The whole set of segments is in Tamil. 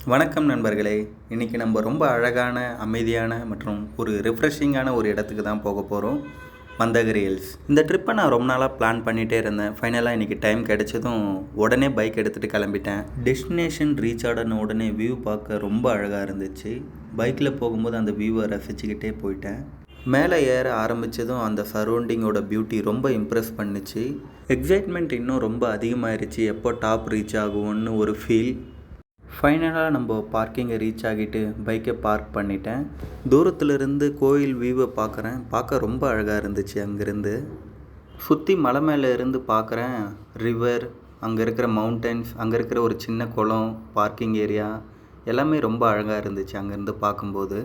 வணக்கம் நண்பர்களே. இன்றைக்கி நம்ம ரொம்ப அழகான, அமைதியான மற்றும் ஒரு ரிஃப்ரெஷிங்கான ஒரு இடத்துக்கு தான் போக போகிறோம். மந்தகிரி ஹில்ஸ். இந்த ட்ரிப்பை நான் ரொம்ப நாளாக பிளான் பண்ணிகிட்டே இருந்தேன். ஃபைனலாக இன்றைக்கி டைம் கிடைச்சதும் உடனே பைக் எடுத்துகிட்டு கிளம்பிட்டேன். டெஸ்டினேஷன் ரீச் ஆன உடனே வியூ பார்க்க ரொம்ப அழகாக இருந்துச்சு. பைக்கில் போகும்போது அந்த வியூவை ரசிச்சுக்கிட்டே போயிட்டேன். மேலே ஏற ஆரம்பித்ததும் அந்த சரௌண்டிங்கோட பியூட்டி ரொம்ப இம்ப்ரெஸ் பண்ணிச்சு. எக்ஸைட்மெண்ட் இன்னும் ரொம்ப அதிகமாகிருச்சு. எப்போ டாப் ரீச் ஆகும்னு ஒரு ஃபீல். ஃபைனலாக நம்ம பார்க்கிங்கை ரீச் ஆகிட்டு பைக்கை பார்க் பண்ணிட்டேன். தூரத்துலேருந்து கோயில் வியூவை பார்க்க ரொம்ப அழகாக இருந்துச்சு. அங்கேருந்து சுற்றி மலை மேலே இருந்து பார்க்குறேன் ரிவர், அங்கே இருக்கிற மவுண்டன்ஸ், அங்கே இருக்கிற ஒரு சின்ன குளம், பார்க்கிங் ஏரியா எல்லாமே ரொம்ப அழகாக இருந்துச்சு அங்கேருந்து பார்க்கும்போது.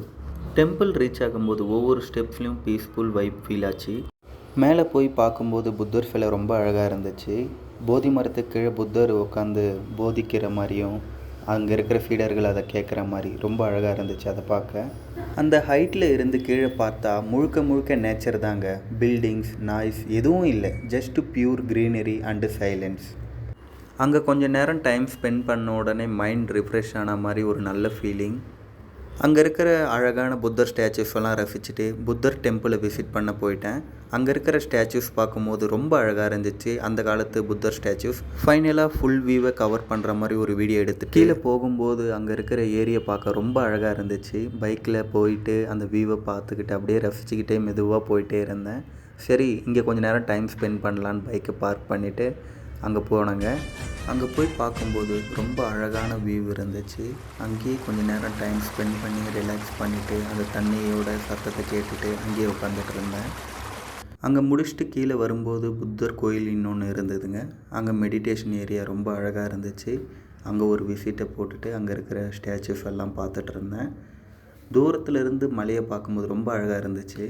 டெம்பிள் ரீச் ஆகும்போது ஒவ்வொரு ஸ்டெப்ஸ்லையும் பீஸ்ஃபுல் வைப் ஃபீல் ஆச்சு. மேலே போய் பார்க்கும்போது புத்தர் சிலை ரொம்ப அழகாக இருந்துச்சு. போதி மரத்துக்கு கீழே புத்தர் உட்காந்து போதிக்கிற மாதிரியும், அங்கே இருக்கிற ஃபீடர்கள் அதை கேட்குற மாதிரி ரொம்ப அழகாக இருந்துச்சு அதை பார்க்க. அந்த ஹைட்டில் இருந்து கீழே பார்த்தா முழுக்க நேச்சர் தாங்க. பில்டிங்ஸ், நாய்ஸ் எதுவும் இல்லை. Just pure greenery and silence. அங்கே கொஞ்சம் நேரம் டைம் ஸ்பெண்ட் பண்ண உடனே மைண்ட் ரிஃப்ரெஷ் ஆன மாதிரி ஒரு நல்ல ஃபீலிங். அங்கே இருக்கிற அழகான புத்தர் ஸ்டாச்சூஸ் எல்லாம் ரசிச்சுட்டு புத்தர் டெம்பிளை விசிட் பண்ண போயிட்டேன். அங்கே இருக்கிற ஸ்டாச்சூஸ் பார்க்கும்போது ரொம்ப அழகாக இருந்துச்சு. அந்த காலத்து புத்தர் ஸ்டாச்சூஸ். ஃபைனலாக ஃபுல் வியூவை கவர் பண்ணுற மாதிரி ஒரு வீடியோ எடுத்து கீழே போகும்போது அங்கே இருக்கிற ஏரியா பார்க்க ரொம்ப அழகாக இருந்துச்சு. பைக்கில் போயிட்டு அந்த வியூவை பார்த்துக்கிட்டு அப்படியே ரசிச்சுக்கிட்டே மெதுவாக போயிட்டே இருந்தேன். சரி, இங்கே கொஞ்சம் நேரம் டைம் ஸ்பெண்ட் பண்ணலான்னு பைக்கை பார்க் பண்ணிவிட்டு அங்கே போனாங்க. அங்கே போய் பார்க்கும்போது ரொம்ப அழகான வியூ இருந்துச்சு. அங்கேயே கொஞ்சம் நேரம் டைம் ஸ்பெண்ட் பண்ணி ரிலாக்ஸ் பண்ணிவிட்டு அந்த தண்ணியோட சத்தத்தை கேட்டுட்டு அங்கேயே உட்காந்துட்டு இருந்தேன். அங்கே முடிச்சுட்டு கீழே வரும்போது புத்தர் கோயில் இன்னொன்று இருந்ததுங்க. அங்கே மெடிடேஷன் ஏரியா ரொம்ப அழகாக இருந்துச்சு. அங்கே ஒரு விசிட்டை போட்டுட்டு அங்கே இருக்கிற ஸ்டாச்சூஸ் எல்லாம் பார்த்துட்டு இருந்தேன். தூரத்தில் இருந்து மலையை பார்க்கும்போது ரொம்ப அழகாக இருந்துச்சு.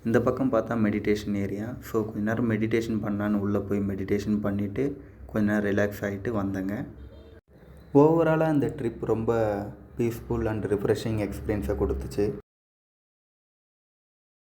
இந்த பக்கம் பார்த்தா மெடிடேஷன் ஏரியா. ஸோ கொஞ்ச நேரம் மெடிடேஷன் பண்ணலான்னு உள்ளே போய் மெடிடேஷன் பண்ணிவிட்டு கொஞ்ச நேரம் ரிலாக்ஸ் ஆகிட்டு வந்தேங்க. ஓவராலாக இந்த ட்ரிப் ரொம்ப பீஸ்ஃபுல் அண்ட் ரிஃப்ரெஷிங் எக்ஸ்பீரியன்ஸை கொடுத்துச்சு.